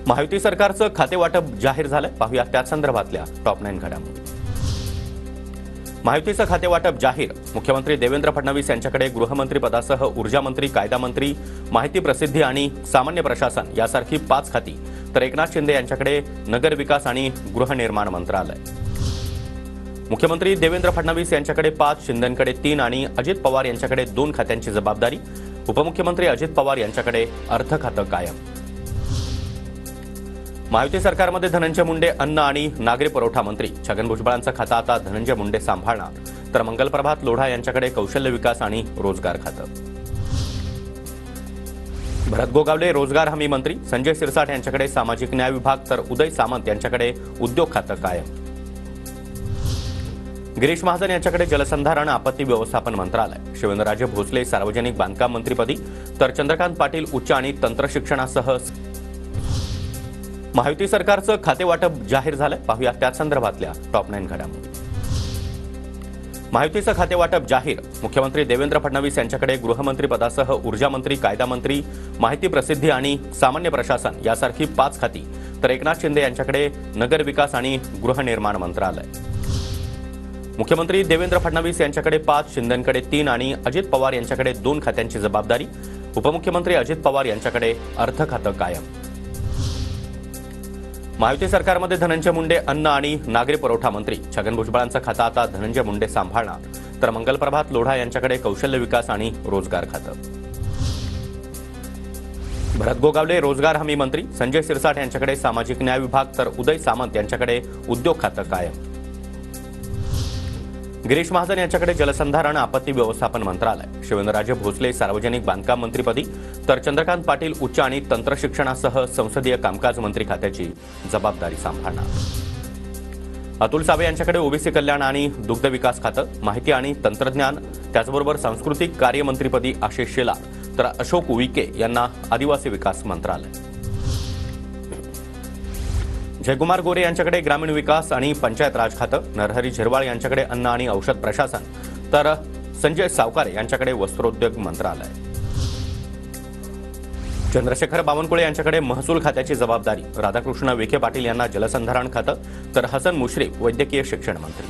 महायुती सरकारचं खाते वाटप जाहीर झालंय. पाहूया त्या संदर्भातल्या टॉप 9 घडामोडी. महायुतीचं खाते वाटप जाहीर. मुख्यमंत्री देवेंद्र फडणवीस यांच्याकडे गृहमंत्री पदासह ऊर्जा मंत्री, कायदा मंत्री, माहिती प्रसिद्धी आणि सामान्य प्रशासन यासारखी 5 खाती, तर एकनाथ शिंदे यांच्याकडे नगर विकास आणि गृहनिर्माण मंत्रालय. मुख्यमंत्री देवेंद्र फडणवीस यांच्याकडे 5, शिंदेंकडे 3 आणि अजित पवार यांच्याकडे 2 खात्यांची जबाबदारी. उपमुख्यमंत्री अजित पवार यांच्याकडे अर्थ खातं कायम. महायुती सरकारमध्ये धनंजय मुंडे अन्न आणि नागरी पुरवठा मंत्री, छगन भुजबळांचं खातं आता धनंजय मुंडे सांभाळणार. तर मंगलप्रभात लोढा यांच्याकडे कौशल्य विकास आणि रोजगार खातं. भरत गोगावले रोजगार हमी मंत्री, संजय सिरसाट यांच्याकडे सामाजिक न्याय विभाग, तर उदय सामंत यांच्याकडे उद्योग खातं कायम. गिरीश महाजन यांच्याकडे जलसंधारण आपत्ती व्यवस्थापन मंत्रालय. शिवेंद्रराजे भोसले सार्वजनिक बांधकाम मंत्रीपदी, तर चंद्रकांत पाटील उच्च आणि तंत्र शिक्षणासह. महायुती सरकारचं खाते वाटप जाहीर झालंय. पाहूया त्या संदर्भातल्या टॉप 9 घडामोडी. महायुतीचं खाते वाटप जाहीर. मुख्यमंत्री देवेंद्र फडणवीस यांच्याकडे गृहमंत्री पदासह ऊर्जा मंत्री, कायदा मंत्री, माहिती प्रसिद्धी आणि सामान्य प्रशासन यासारखी 5 खाती, तर एकनाथ शिंदे यांच्याकडे नगर विकास आणि गृहनिर्माण मंत्रालय. मुख्यमंत्री देवेंद्र फडणवीस यांच्याकडे 5, शिंदेंकडे 3 आणि अजित पवार यांच्याकडे 2 खात्यांची जबाबदारी. उपमुख्यमंत्री अजित पवार यांच्याकडे अर्थ खातं कायम. महायुती सरकारमध्ये धनंजय मुंडे अन्न आणि नागरी पुरवठा मंत्री, छगन भुजबळांचं खातं आता धनंजय मुंडे सांभाळणार. तर मंगलप्रभात लोढा यांच्याकडे कौशल्य विकास आणि रोजगार खातं. भरत गोगावले रोजगार हमी मंत्री, संजय सिरसाट यांच्याकडे सामाजिक न्याय विभाग, तर उदय सामंत यांच्याकडे उद्योग खातं कायम. गिरीश महाजन यांच्याकडे जलसंधारण आपत्ती व्यवस्थापन मंत्रालय. शिवेंद्रराजे भोसले सार्वजनिक बांधकाम मंत्रीपदी, तर चंद्रकांत पाटील उच्च आणि तंत्र शिक्षणासह संसदीय कामकाज मंत्री खात्याची जबाबदारी सांभाळणार. अतुल सावे यांच्याकडे ओबीसी कल्याण आणि दुग्ध विकास खातं, माहिती आणि तंत्रज्ञान, त्याचबरोबर सांस्कृतिक कार्य मंत्रीपदी आशिष शेलार, तर अशोक उईके यांना आदिवासी विकास मंत्रालय. जयकुमार गोरे यांच्याकडे ग्रामीण विकास आणि पंचायत राज खातं, नरहरी झिरवाळ यांच्याकडे अन्न आणि औषध प्रशासन, तर संजय सावकारे यांच्याकडे वस्त्रोद्योग मंत्रालय. चंद्रशेखर बावनकुळे यांच्याकडे महसूल खात्याची जबाबदारी. राधाकृष्ण विखे पाटील यांना जलसंधारण खातं, तर हसन मुश्रीफ वैद्यकीय शिक्षण मंत्री.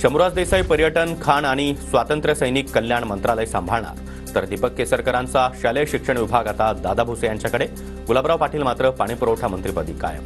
शंभूराज देसाई पर्यटन, खाण आणि स्वातंत्र्य सैनिक कल्याण मंत्रालय सांभाळणार. तर दीपक केसरकरांचा शालेय शिक्षण विभाग आता दादा भुसे यांच्याकडे. गुलाबराव पाटील मात्र पाणीपुरवठा मंत्रीपदी कायम.